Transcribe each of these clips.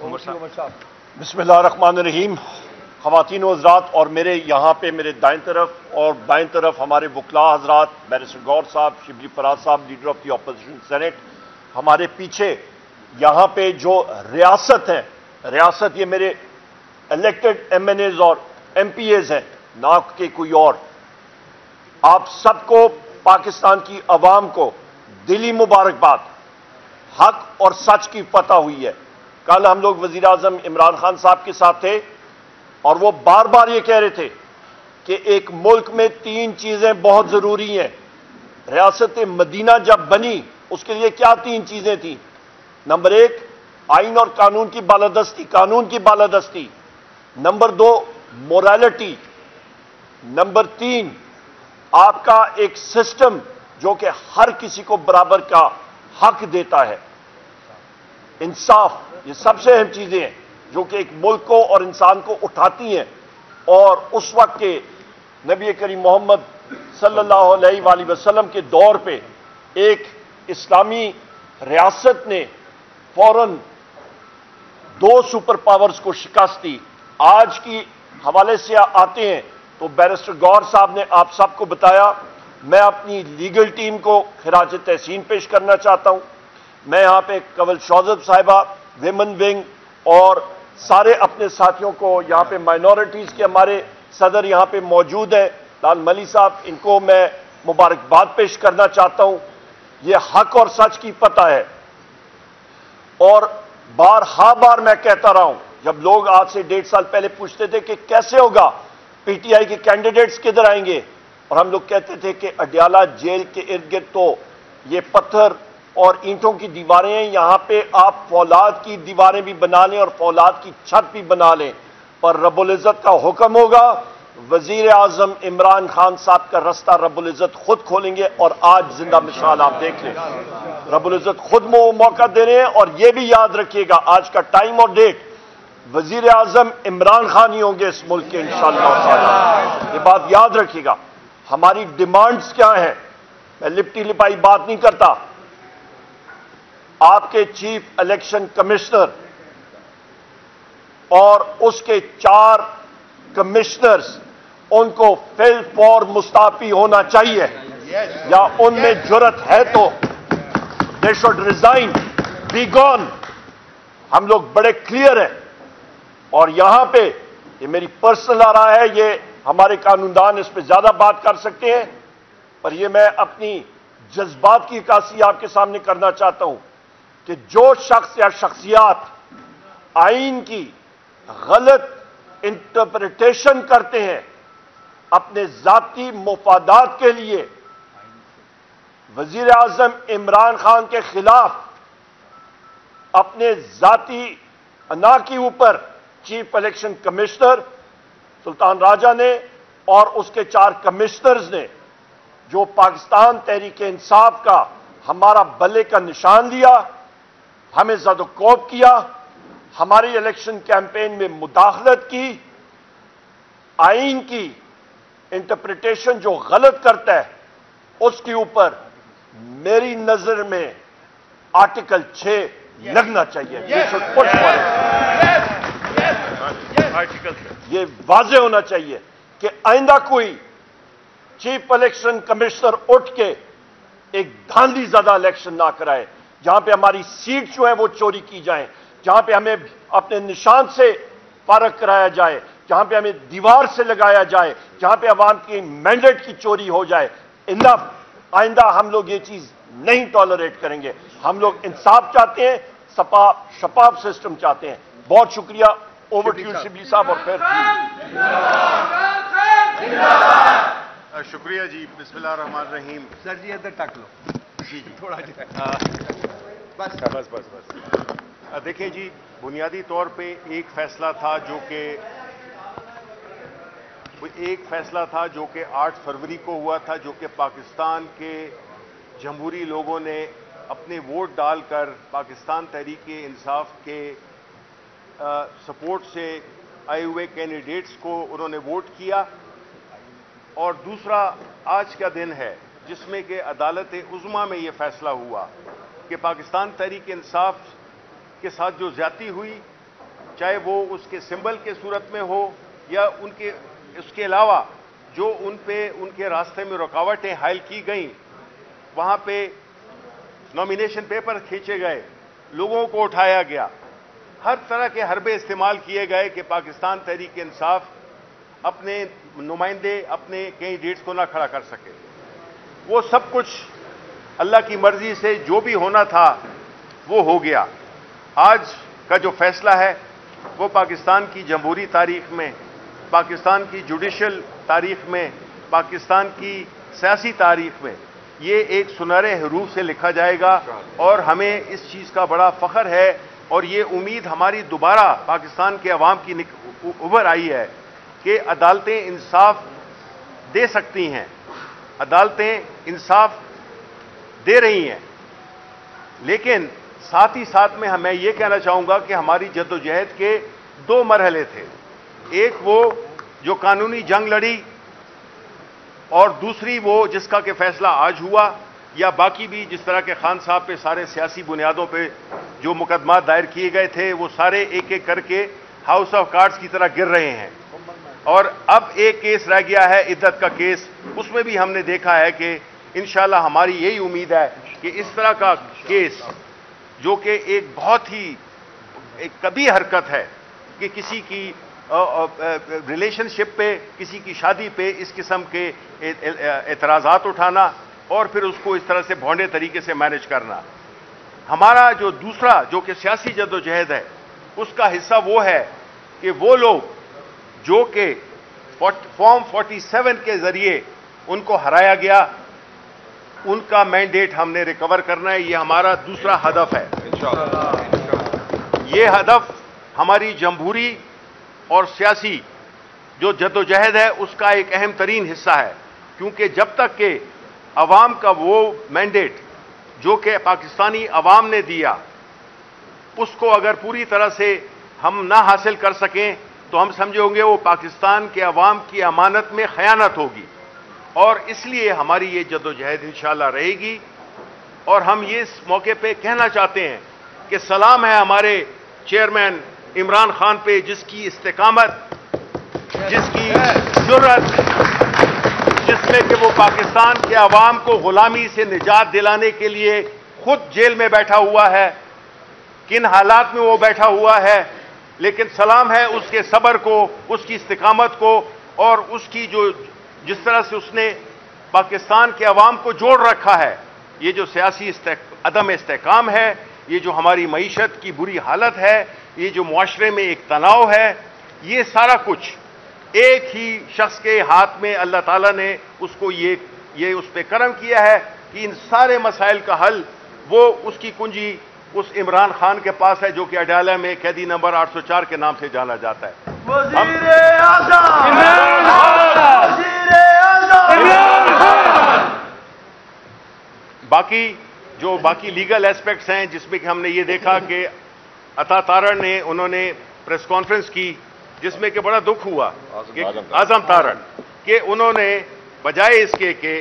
بسم اللہ الرحمن الرحیم. خواتین و حضرات اور میرے یہاں پہ میرے دائیں طرف اور بائیں طرف ہمارے وکلاء حضرات، بیرسٹر غور صاحب، شبلی فراز صاحب leader of the opposition Senate, ہمارے پیچھے یہاں پہ جو ریاست ہے، ریاست یہ میرے الیکٹڈ ایم این ایز اور ایم پی ایز ہیں، نہ کہ کوئی اور. آپ سب کو، پاکستان کی عوام کو دلی مبارکباد. حق اور سچ کی فتح ہوئی ہے. کل ہم لوگ وزیر اعظم عمران خان صاحب کے ساتھ تھے اور وہ بار بار یہ کہہ رہے تھے کہ ایک ملک میں 3 چیزیں بہت ضروری ہیں. ریاست مدینہ جب بنی اس کے لیے کیا 3 چیزیں تھیں؟ نمبر 1 آئین اور قانون کی بالادستی، قانون کی بالادستی. Number 2 morality. نمبر 3 آپ کا ایک سسٹم جو کہ ہر کسی کو برابر کا حق دیتا ہے. انصاف. یہ سب سے اہم چیزیں ہیں جو کہ ایک ملک کو اور انسان کو اٹھاتی ہیں. اور اس وقت کے نبی کریم محمد صلی اللہ علیہ وآلہ وسلم کے دور پہ ایک اسلامی ریاست نے فوراً 2 سپر پاورز کو شکست دی. آج کی حوالے سے آتے ہیں تو بیرسٹر غور صاحب نے آپ سب کو بتایا. میں اپنی لیگل ٹیم کو خراج تحسین پیش کرنا چاہتا ہوں. میں یہاں پہ کنول شوذب صاحبہ، ویمن ونگ اور سارے اپنے ساتھیوں کو، یہاں پہ مائنورٹیز کے ہمارے صدر یہاں پہ موجود ہیں، لال ملی صاحب، ان کو میں مبارکباد پیش کرنا چاہتا ہوں. یہ حق اور سچ کی پتہ ہے. اور بار میں کہتا رہا ہوں، جب لوگ آج سے 1.5 سال پہلے پوچھتے تھے کہ کیسے ہوگا، پی ٹی آئی کے کینڈیڈیٹس کدھر آئیں گے، اور ہم لوگ کہتے تھے کہ اڈیالہ جیل کے ارد گرد تو یہ پتھر اور اینٹوں کی دیواریں ہیں، یہاں پہ آپ فولاد کی دیواریں بھی بنا لیں اور فولاد کی چھت بھی بنا لیں، پر رب العزت کا حکم ہوگا. وزیر اعظم عمران خان صاحب کا رستہ رب العزت خود کھولیں گے. اور آج زندہ مثال آپ دیکھ لیں، رب العزت خود موقع دے رہے ہیں. اور یہ بھی یاد رکھیے گا، آج کا ٹائم اور ڈیٹ، وزیر اعظم عمران خان ہی ہوں گے اس ملک کے انشاءاللہ تعالی. یہ بات یاد رکھیے گا. ہماری ڈیمانڈز کیا ہیں؟ میں لپٹی لپائی بات نہیں کرتا. آپ کے چیف الیکشن کمشنر اور اس کے 4 کمشنرز، ان کو فل فور مستعفی ہونا چاہیے، یا ان میں جرت ہے تو they should resign, be gone. ہم لوگ بڑے کلیئر ہیں. اور یہاں پہ یہ میری پرسنل آ رہا ہے، یہ ہمارے قانوندان اس پہ زیادہ بات کر سکتے ہیں، پر یہ میں اپنی جذبات کی عکاسی آپ کے سامنے کرنا چاہتا ہوں کہ جو شخص یا شخصیات آئین کی غلط انٹرپریٹیشن کرتے ہیں اپنے ذاتی مفادات کے لیے، وزیر اعظم عمران خان کے خلاف اپنے ذاتی انا کے اوپر چیف الیکشن کمشنر سلطان راجہ نے اور اس کے 4 کمشنرز نے جو پاکستان تحریک انصاف کا ہمارا بلے کا نشان لیا، ہمیں زد و کوب کیا، ہماری الیکشن کیمپین میں مداخلت کی، آئین کی انٹرپریٹیشن جو غلط کرتا ہے اس کے اوپر میری نظر میں آرٹیکل 6 لگنا چاہیے. یہ واضح ہونا چاہیے کہ آئندہ کوئی چیف الیکشن کمشنر اٹھ کے ایک دھاندلی زدہ الیکشن نہ کرائے، جہاں پہ ہماری سیٹ جو ہیں وہ چوری کی جائیں، جہاں پہ ہمیں اپنے نشان سے فارغ کرایا جائے، جہاں پہ ہمیں دیوار سے لگایا جائے، جہاں پہ عوام کی مینڈیٹ کی چوری ہو جائے. انف. آئندہ ہم لوگ یہ چیز نہیں ٹالریٹ کریں گے. ہم لوگ انصاف چاہتے ہیں، شفاف سسٹم چاہتے ہیں. بہت شکریہ. اوور ٹو یو شبلی صاحب. اور پھر شکریہ جی. بسم اللہ الرحمن الرحیم. سر جی ادھر تک لو جی تھوڑا جی. بس دیکھیں جی، بنیادی طور پہ ایک فیصلہ تھا جو کہ 8 فروری کو ہوا تھا، جو کہ پاکستان کے جمہوری لوگوں نے اپنے ووٹ ڈال کر پاکستان تحریک انصاف کے سپورٹ سے آئے ہوئے کینڈیڈیٹس کو انہوں نے ووٹ کیا. اور دوسرا آج کا دن ہے جس میں کہ عدالت عظمیٰ میں یہ فیصلہ ہوا کہ پاکستان تحریک انصاف کے ساتھ جو زیادتی ہوئی چاہے وہ اس کے سمبل کے صورت میں ہو یا اس کے علاوہ جو ان کے راستے میں رکاوٹیں حائل کی گئیں، وہاں پہ نامینیشن پیپر کھینچے گئے، لوگوں کو اٹھایا گیا، ہر طرح کے حربے استعمال کیے گئے کہ پاکستان تحریک انصاف اپنے نمائندے، اپنے کینڈیڈیٹس کو نہ کھڑا کر سکے۔ وہ سب کچھ اللہ کی مرضی سے جو بھی ہونا تھا وہ ہو گیا۔ آج کا جو فیصلہ ہے وہ پاکستان کی جمہوری تاریخ میں، پاکستان کی جوڈیشل تاریخ میں، پاکستان کی سیاسی تاریخ میں یہ ایک سنہرے حروف سے لکھا جائے گا، اور ہمیں اس چیز کا بڑا فخر ہے، اور یہ امید ہماری دوبارہ پاکستان کے عوام کی ابھر آئی ہے کہ عدالتیں انصاف دے سکتی ہیں، عدالتیں انصاف دے رہی ہیں۔ لیکن ساتھ ہی ساتھ میں یہ کہنا چاہوں گا کہ ہماری جدوجہد کے دو مرحلے تھے، ایک وہ جو قانونی جنگ لڑی، اور دوسری وہ جس کا کہ فیصلہ آج ہوا، یا باقی بھی جس طرح کے خان صاحب پہ سارے سیاسی بنیادوں پہ جو مقدمات دائر کیے گئے تھے وہ سارے ایک ایک کر کے ہاؤس آف کارڈز کی طرح گر رہے ہیں۔ اور اب ایک کیس رہ گیا ہے، عدت کا کیس، اس میں بھی ہم نے دیکھا ہے کہ انشاءاللہ ہماری یہی امید ہے کہ اس طرح کا کیس جو کہ ایک بہت ہی ایک کبھی حرکت ہے کہ کسی کی ریلیشن شپ پہ، کسی کی شادی پہ اس قسم کے اعتراضات اٹھانا اور پھر اس کو اس طرح سے بھونڈے طریقے سے مینج کرنا، ہمارا جو دوسرا جو کہ سیاسی جدوجہد ہے اس کا حصہ وہ ہے کہ وہ لوگ جو کہ فارم 47 کے ذریعے ان کو ہرایا گیا، ان کا مینڈیٹ ہم نے ریکور کرنا ہے۔ یہ ہمارا دوسرا ہدف ہے۔ یہ ہدف ہماری جمہوری اور سیاسی جو جدوجہد ہے اس کا ایک اہم ترین حصہ ہے، کیونکہ جب تک کہ عوام کا وہ مینڈیٹ جو کہ پاکستانی عوام نے دیا اس کو اگر پوری طرح سے ہم نہ حاصل کر سکیں تو ہم سمجھیں گے وہ پاکستان کے عوام کی امانت میں خیانت ہوگی، اور اس لیے ہماری یہ جدوجہد انشاءاللہ رہے گی۔ اور ہم یہ اس موقع پہ کہنا چاہتے ہیں کہ سلام ہے ہمارے چیئرمین عمران خان پہ، جس کی استقامت، جس کی جرأت، جس میں کہ وہ پاکستان کے عوام کو غلامی سے نجات دلانے کے لیے خود جیل میں بیٹھا ہوا ہے، کن حالات میں وہ بیٹھا ہوا ہے، لیکن سلام ہے اس کے صبر کو، اس کی استقامت کو، اور اس کی جس طرح سے اس نے پاکستان کے عوام کو جوڑ رکھا ہے۔ یہ جو سیاسی عدم استحکام ہے، یہ جو ہماری معیشت کی بری حالت ہے، یہ جو معاشرے میں ایک تناؤ ہے، یہ سارا کچھ ایک ہی شخص کے ہاتھ میں اللہ تعالیٰ نے اس کو یہ اس پہ کرم کیا ہے کہ ان سارے مسائل کا حل وہ اس کی کنجی اس عمران خان کے پاس ہے، جو کہ اڈالہ میں قیدی نمبر 804 کے نام سے جانا جاتا ہے۔ باقی لیگل ایسپیکٹس ہیں جس میں کہ ہم نے یہ دیکھا کہ عطا تارڑ نے انہوں نے پریس کانفرنس کی جس میں کہ بڑا دکھ ہوا کہ اعظم تارڑ کہ انہوں نے بجائے اس کے کہ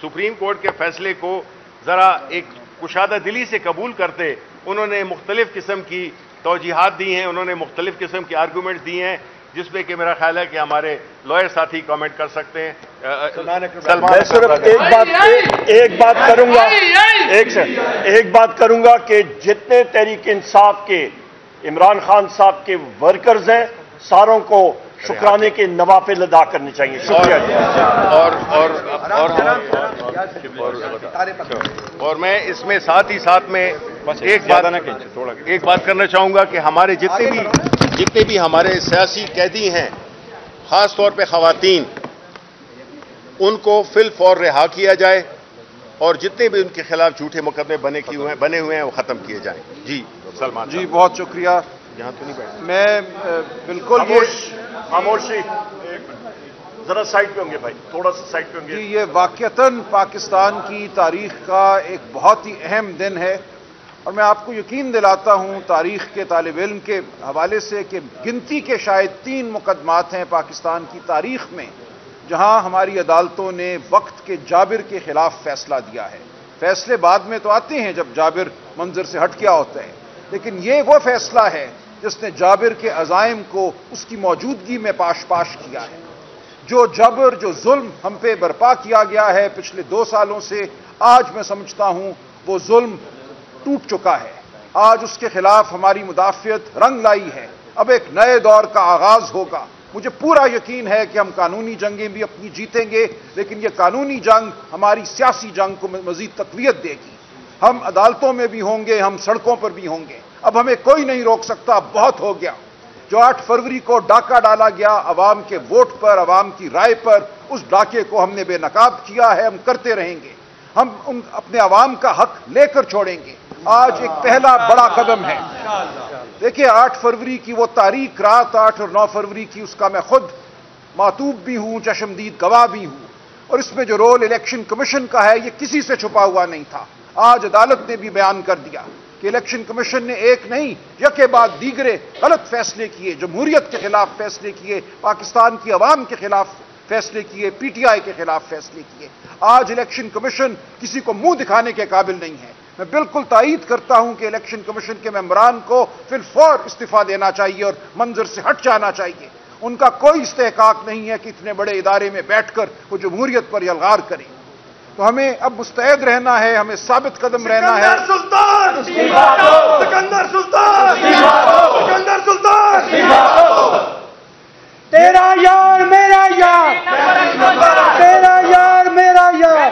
سپریم کورٹ کے فیصلے کو ذرا ایک کشادہ دلی سے قبول کرتے، انہوں نے مختلف قسم کی توجیحات دی ہیں، انہوں نے مختلف قسم کے آرگومنٹس دی ہیں، جس پہ کہ میرا خیال ہے کہ ہمارے لائر ساتھی کامنٹ کر سکتے ہیں۔ میں صرف ایک بات کروں گا کہ جتنے تحریک انصاف کے عمران خان صاحب کے ورکرز ہیں ساروں کو شکرانے کے نوافل ادا کرنے چاہیے۔ شکریہ۔ اور میں اس میں ساتھ ہی ساتھ میں ایک بات کرنا چاہوں گا کہ ہمارے جتنے بھی ہمارے سیاسی قیدی ہیں، خاص طور پہ خواتین، ان کو فی الفور رہا کیا جائے اور جتنے بھی ان کے خلاف جھوٹے مقدمے بنے ہوئے ہیں وہ ختم کیے جائیں۔ جی سلمان جی بہت شکریہ۔ یہاں تو نہیں بیٹھے، میں بالکل خاموشی ذرا سائڈ پہ ہوں گے بھائی، تھوڑا سا سائڈ پہ ہوں گے۔ یہ واقعتاً پاکستان کی تاریخ کا ایک بہت ہی اہم دن ہے، اور میں آپ کو یقین دلاتا ہوں تاریخ کے طالب علم کے حوالے سے کہ گنتی کے شاید 3 مقدمات ہیں پاکستان کی تاریخ میں جہاں ہماری عدالتوں نے وقت کے جابر کے خلاف فیصلہ دیا ہے۔ فیصلے بعد میں تو آتے ہیں جب جابر منظر سے ہٹ گیا ہوتا ہے، لیکن یہ وہ فیصلہ ہے جس نے جابر کے عزائم کو اس کی موجودگی میں پاش کیا ہے۔ جو جبر، جو ظلم ہم پہ برپا کیا گیا ہے پچھلے 2 سالوں سے، آج میں سمجھتا ہوں وہ ظلم ٹوٹ چکا ہے۔ آج اس کے خلاف ہماری مدافعت رنگ لائی ہے۔ اب ایک نئے دور کا آغاز ہوگا۔ مجھے پورا یقین ہے کہ ہم قانونی جنگیں بھی اپنی جیتیں گے، لیکن یہ قانونی جنگ ہماری سیاسی جنگ کو مزید تقویت دے گی۔ ہم عدالتوں میں بھی ہوں گے، ہم سڑکوں پر بھی ہوں گے۔ اب ہمیں کوئی نہیں روک سکتا، بہت ہو گیا۔ جو 8 فروری کو ڈاکہ ڈالا گیا عوام کے ووٹ پر، عوام کی رائے پر، اس ڈاکے کو ہم نے بے نقاب کیا ہے، ہم کرتے رہیں گے۔ ہم اپنے عوام کا حق لے کر چھوڑیں گے۔ آج ایک پہلا بڑا قدم ہے۔ دیکھیں 8 فروری کی وہ تاریخ رات، 8 اور 9 فروری کی، اس کا میں خود معتوب بھی ہوں، چشمدید گواہ بھی ہوں، اور اس میں جو رول الیکشن کمیشن کا ہے یہ کسی سے چھپا ہوا نہیں تھا۔ آج عدالت نے بھی بیان کر دیا کہ الیکشن کمیشن نے ایک نہیں یکے بعد دیگرے غلط فیصلے کیے، جمہوریت کے خلاف فیصلے کیے، پاکستان کی عوام کے خلاف فیصلے کیے، پی ٹی آئی کے خلاف فیصلے کیے۔ آج الیکشن کمیشن کسی کو منہ دکھانے کے قابل نہیں ہے۔ میں بالکل تائید کرتا ہوں کہ الیکشن کمیشن کے ممبران کو فی الفور استعفیٰ دینا چاہیے اور منظر سے ہٹ جانا چاہیے۔ ان کا کوئی استحقاق نہیں ہے کہ اتنے بڑے ادارے میں بیٹھ کر وہ جمہوریت پر یلغار کریں۔ تو ہمیں اب مستعد رہنا ہے، ہمیں ثابت قدم رہنا ہے۔ سکندر سلطان تیرا یار میرا یار، تیرا یار میرا یار۔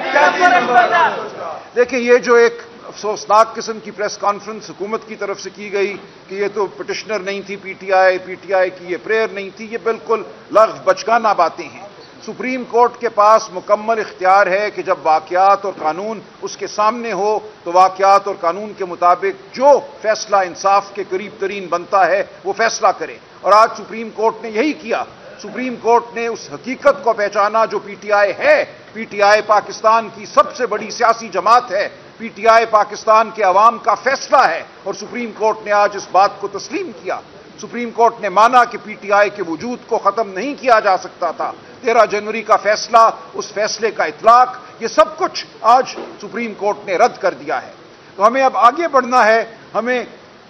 دیکھیں یہ جو ایک افسوسناک قسم کی پریس کانفرنس حکومت کی طرف سے کی گئی کہ یہ تو پٹیشنر نہیں تھی پی ٹی آئی کی یہ پریئر نہیں تھی، یہ بالکل لغو بچگانہ باتیں ہیں۔ سپریم کورٹ کے پاس مکمل اختیار ہے کہ جب واقعات اور قانون اس کے سامنے ہو تو واقعات اور قانون کے مطابق جو فیصلہ انصاف کے قریب ترین بنتا ہے وہ فیصلہ کرے، اور آج سپریم کورٹ نے یہی کیا۔ سپریم کورٹ نے اس حقیقت کو پہچانا جو پی ٹی آئی ہے۔ پی ٹی آئی پاکستان کی سب سے بڑی سیاسی جماعت ہے، پی ٹی آئی پاکستان کے عوام کا فیصلہ ہے، اور سپریم کورٹ نے آج اس بات کو تسلیم کیا۔ سپریم کورٹ نے مانا کہ پی ٹی آئی کے وجود کو ختم نہیں کیا جا سکتا تھا۔ 13 جنوری کا فیصلہ، اس فیصلے کا اطلاق، یہ سب کچھ آج سپریم کورٹ نے رد کر دیا ہے۔ تو ہمیں اب آگے بڑھنا ہے، ہمیں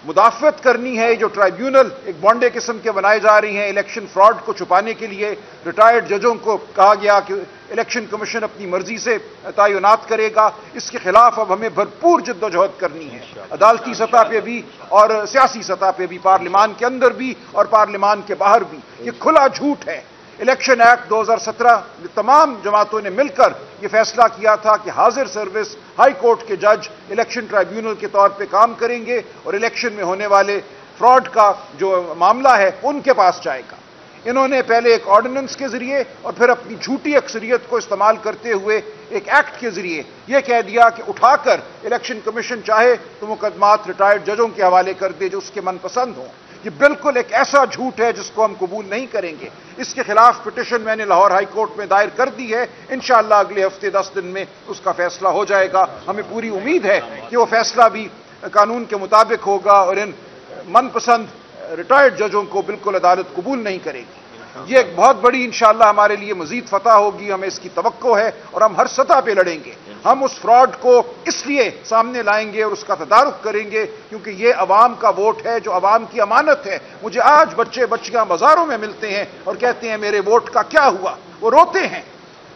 مدافعت کرنی ہے۔ جو ٹرائیبیونل ایک بانڈے قسم کے بنائے جا رہی ہیں الیکشن فراڈ کو چھپانے کے لیے، ریٹائرڈ ججوں کو کہا گیا کہ الیکشن کمیشن اپنی مرضی سے تعینات کرے گا، اس کے خلاف اب ہمیں بھرپور جدوجہد کرنی ہے، عدالتی سطح پہ بھی اور سیاسی سطح پہ بھی، پارلیمان کے اندر بھی اور پارلیمان کے باہر بھی۔ یہ کھلا جھوٹ ہے۔ الیکشن ایکٹ 2017 تمام جماعتوں نے مل کر یہ فیصلہ کیا تھا کہ حاضر سروس ہائی کورٹ کے جج الیکشن ٹرائیبیونل کے طور پہ کام کریں گے، اور الیکشن میں ہونے والے فراڈ کا جو معاملہ ہے ان کے پاس جائے گا۔ انہوں نے پہلے ایک آرڈیننس کے ذریعے اور پھر اپنی جھوٹی اکثریت کو استعمال کرتے ہوئے ایک ایکٹ کے ذریعے یہ کہہ دیا کہ اٹھا کر الیکشن کمیشن چاہے تو مقدمات ریٹائرڈ ججوں کے حوالے کر دے جو اس کے من پسند ہوں۔ یہ بالکل ایک ایسا جھوٹ ہے جس کو ہم قبول نہیں کریں گے۔ اس کے خلاف پٹیشن میں نے لاہور ہائی کورٹ میں دائر کر دی ہے، انشاءاللہ اگلے ہفتے 10 دن میں اس کا فیصلہ ہو جائے گا۔ ہمیں پوری امید ہے کہ وہ فیصلہ بھی قانون کے مطابق ہوگا اور ان من پسند ریٹائرڈ ججوں کو بالکل عدالت قبول نہیں کرے گی۔ یہ ایک بہت بڑی انشاءاللہ ہمارے لیے مزید فتح ہوگی، ہمیں اس کی توقع ہے، اور ہم ہر سطح پہ لڑیں گے۔ ہم اس فراڈ کو اس لیے سامنے لائیں گے اور اس کا تدارک کریں گے کیونکہ یہ عوام کا ووٹ ہے جو عوام کی امانت ہے۔ مجھے آج بچے بچیاں بازاروں میں ملتے ہیں اور کہتے ہیں میرے ووٹ کا کیا ہوا، وہ روتے ہیں۔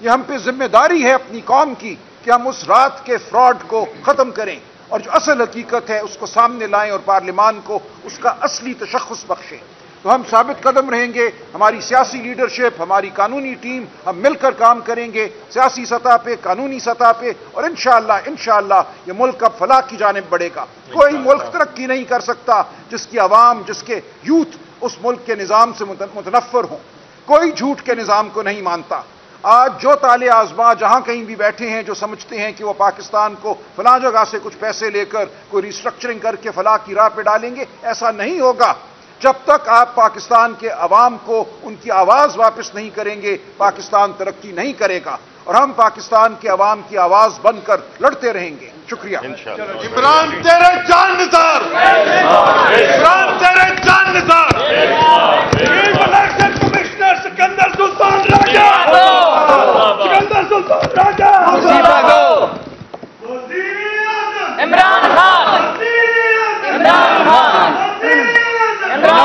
یہ ہم پہ ذمہ داری ہے اپنی قوم کی کہ ہم اس رات کے فراڈ کو ختم کریں اور جو اصل حقیقت ہے اس کو سامنے لائیں اور پارلیمان کو اس کا اصلی تشخص بخشیں۔ تو ہم ثابت قدم رہیں گے، ہماری سیاسی لیڈرشپ، ہماری قانونی ٹیم، ہم مل کر کام کریں گے سیاسی سطح پہ، قانونی سطح پہ، اور انشاءاللہ یہ ملک اب فلاح کی جانب بڑھے گا۔ کوئی ملک ترقی نہیں کر سکتا جس کی عوام، جس کے یوتھ اس ملک کے نظام سے متنفر ہوں۔ کوئی جھوٹ کے نظام کو نہیں مانتا۔ آج جو طالع آزما جہاں کہیں بھی بیٹھے ہیں جو سمجھتے ہیں کہ وہ پاکستان کو فلاں جگہ سے کچھ پیسے لے کر کوئی ریسٹرکچرنگ کر کے فلاح کی راہ پہ ڈالیں گے، ایسا نہیں ہوگا۔ جب تک آپ پاکستان کے عوام کو ان کی آواز واپس نہیں کریں گے، پاکستان ترقی نہیں کرے گا، اور ہم پاکستان کے عوام کی آواز بن کر لڑتے رہیں گے۔ شکریہ۔ عمران تیرے جان نثار، عمران تیرے جان نثار، چیف الیکشن کمشنر سکندر سلطان راجہ، سکندر سلطان راجہ، عمران خان، عمران خان، عمران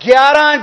11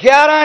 11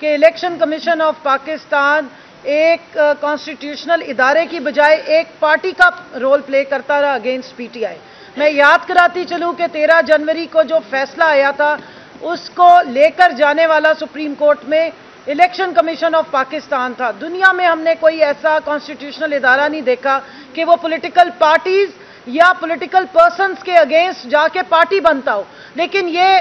کہ الیکشن کمیشن آف پاکستان ایک کانسٹیٹیوشنل ادارے کی بجائے ایک پارٹی کا رول پلے کرتا رہا اگینسٹ پی ٹی آئی. میں یاد کراتی چلوں کہ 13 جنوری کو جو فیصلہ آیا تھا اس کو لے کر جانے والا سپریم کورٹ میں الیکشن کمیشن آف پاکستان تھا. دنیا میں ہم نے کوئی ایسا کانسٹیٹیوشنل ادارہ نہیں دیکھا کہ وہ پولیٹیکل پارٹیز یا پولیٹیکل پرسنز کے اگینسٹ جا کے پارٹی بنتا ہو. لیکن یہ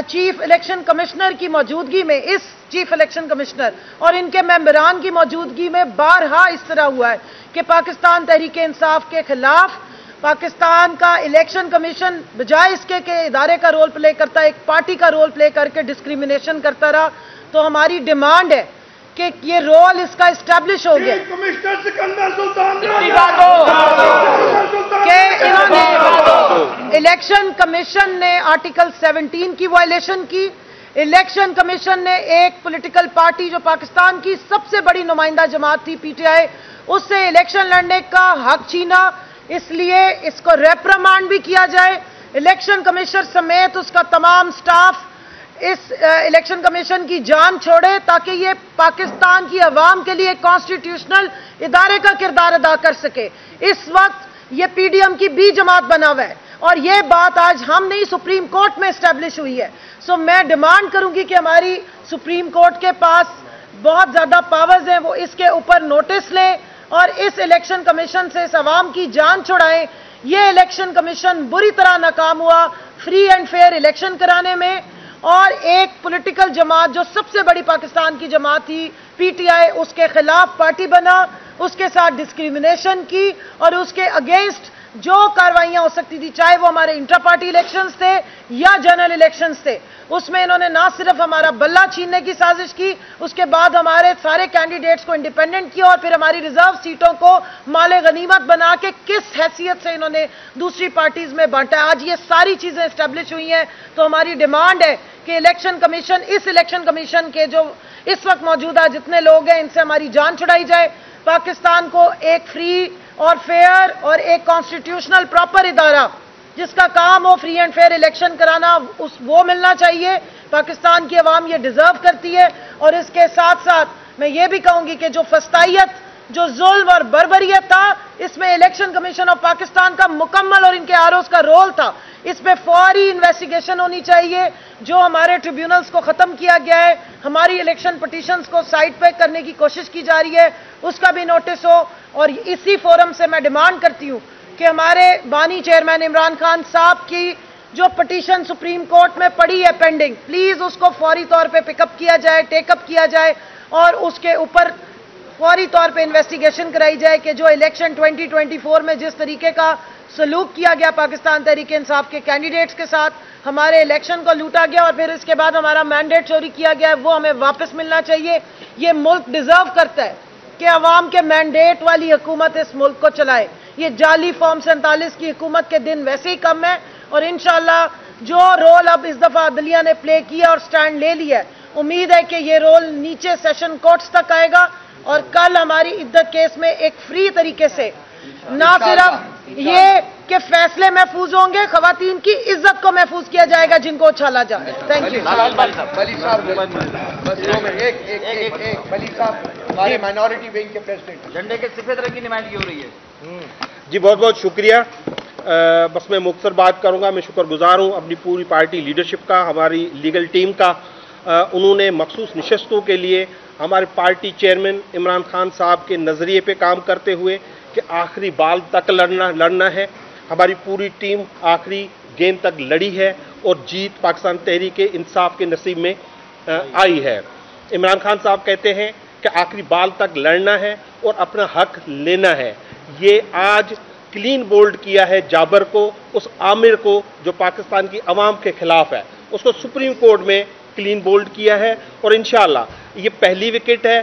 چیف الیکشن کمشنر کی موجودگی میں، اس چیف الیکشن کمشنر اور ان کے ممبران کی موجودگی میں بارہا اس طرح ہوا ہے کہ پاکستان تحریک انصاف کے خلاف پاکستان کا الیکشن کمیشن بجائے اس کے کہ ادارے کا رول پلے کرتا ہے، ایک پارٹی کا رول پلے کر کے ڈسکریمنیشن کرتا رہا. تو ہماری ڈیمانڈ ہے کہ یہ رول اس کا اسٹیبلش ہو گیا کمشنر سکندر سلطان کہ انہوں نے الیکشن کمیشن نے آرٹیکل 17 کی وائلیشن کی. الیکشن کمیشن نے ایک پولیٹیکل پارٹی جو پاکستان کی سب سے بڑی نمائندہ جماعت تھی پی ٹی آئی، اس سے الیکشن لڑنے کا حق چھینا. اس لیے اس کو ریپرمانڈ بھی کیا جائے. الیکشن کمیشنر سمیت اس کا تمام سٹاف اس الیکشن کمیشن کی جان چھوڑے تاکہ یہ پاکستان کی عوام کے لیے ایک کانسٹیٹیوشنل ادارے کا کردار ادا کر سکے. اس وقت یہ پی ڈی ایم کی بی جماعت بنا ہوا ہے اور یہ بات آج ہم نہیں سپریم کورٹ میں اسٹیبلش ہوئی ہے. سو میں ڈیمانڈ کروں گی کہ ہماری سپریم کورٹ کے پاس بہت زیادہ پاورز ہیں، وہ اس کے اوپر نوٹس لیں اور اس الیکشن کمیشن سے اس عوام کی جان چھڑائیں. یہ الیکشن کمیشن بری طرح ناکام ہوا فری اینڈ فیئر الیکشن کرانے میں، اور ایک پولیٹیکل جماعت جو سب سے بڑی پاکستان کی جماعت تھی پی ٹی آئی، اس کے خلاف پارٹی بنا، اس کے ساتھ ڈسکریمنیشن کی اور اس کے اگینسٹ جو کاروائیاں ہو سکتی تھی، چاہے وہ ہمارے انٹر پارٹی الیکشنز تھے یا جنرل الیکشنز تھے، اس میں انہوں نے نہ صرف ہمارا بلہ چھیننے کی سازش کی، اس کے بعد ہمارے سارے کینڈیڈیٹس کو انڈیپینڈنٹ کیا اور پھر ہماری ریزرو سیٹوں کو مال غنیمت بنا کے کس حیثیت سے انہوں نے دوسری پارٹیز میں بانٹا. آج یہ ساری چیزیں اسٹیبلش ہوئی ہیں تو ہماری ڈیمانڈ ہے کہ الیکشن کمیشن، اس الیکشن کمیشن کے جو اس وقت موجودہ جتنے لوگ ہیں ان سے ہماری جان چھڑائی جائے. پاکستان کو ایک فری اور فیئر اور ایک کانسٹیٹیوشنل پراپر ادارہ جس کا کام ہو فری اینڈ فیئر الیکشن کرانا، وہ ملنا چاہیے. پاکستان کی عوام یہ ڈیزرو کرتی ہے. اور اس کے ساتھ ساتھ میں یہ بھی کہوں گی کہ جو فسطائیت، جو ظلم اور بربریت تھا، اس میں الیکشن کمیشن آف پاکستان کا مکمل اور ان کے آر اوز کا رول تھا. اس پہ فوری انویسٹیگیشن ہونی چاہیے. جو ہمارے ٹریبیونلز کو ختم کیا گیا ہے، ہماری الیکشن پٹیشنز کو سائڈ پہ کرنے کی کوشش کی جا رہی ہے، اس کا بھی نوٹس ہو. اور اسی فورم سے میں ڈیمانڈ کرتی ہوں کہ ہمارے بانی چیئرمین عمران خان صاحب کی جو پٹیشن سپریم کورٹ میں پڑی ہے پینڈنگ، پلیز اس کو فوری طور پہ پک اپ کیا جائے، ٹیک اپ کیا جائے اور اس کے اوپر فوری طور پہ انویسٹیگیشن کرائی جائے کہ جو الیکشن 2024 میں جس طریقے کا سلوک کیا گیا پاکستان تحریک انصاف کے کینڈیڈیٹس کے ساتھ، ہمارے الیکشن کو لوٹا گیا اور پھر اس کے بعد ہمارا مینڈیٹ چوری کیا گیا ہے، وہ ہمیں واپس ملنا چاہیے. یہ ملک ڈیزرو کرتا ہے کہ عوام کے مینڈیٹ والی حکومت اس ملک کو چلائے. یہ جعلی فارم 47 کی حکومت کے دن ویسے ہی کم ہے اور انشاءاللہ جو رول اب اس دفعہ عدلیہ نے پلے کیا اور سٹینڈ لے لیا ہے، امید ہے کہ یہ رول نیچے سیشن کورٹس تک آئے گا اور کل ہماری عدت کیس میں ایک فری طریقے سے نہ صرف یہ کہ فیصلے محفوظ ہوں گے، خواتین کی عزت کو محفوظ کیا جائے گا جن کو اچھالا جائے. Thank you. ولی صاحب ہمارے مائنورٹی ونگ کے پریزیڈنٹ، جھنڈے کے سفید رنگ کی نمائندگی ہو رہی ہے. جی بہت بہت شکریہ. بس میں مختصر بات کروں گا. میں شکر گزار ہوں اپنی پوری پارٹی لیڈرشپ کا، ہماری لیگل ٹیم کا. انہوں نے مخصوص نشستوں کے لیے ہمارے پارٹی چیئرمین عمران خان صاحب کے نظریے پہ کام کرتے ہوئے کہ آخری بال تک لڑنا ہے. ہماری پوری ٹیم آخری گیند تک لڑی ہے اور جیت پاکستان تحریک انصاف کے نصیب میں آئی ہے. عمران خان صاحب کہتے ہیں کہ آخری بال تک لڑنا ہے اور اپنا حق لینا ہے. یہ آج کلین بولڈ کیا ہے جابر کو، اس عامر کو جو پاکستان کی عوام کے خلاف ہے، اس کو سپریم کورٹ میں کلین بولڈ کیا ہے اور انشاءاللہ یہ پہلی وکٹ ہے.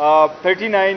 39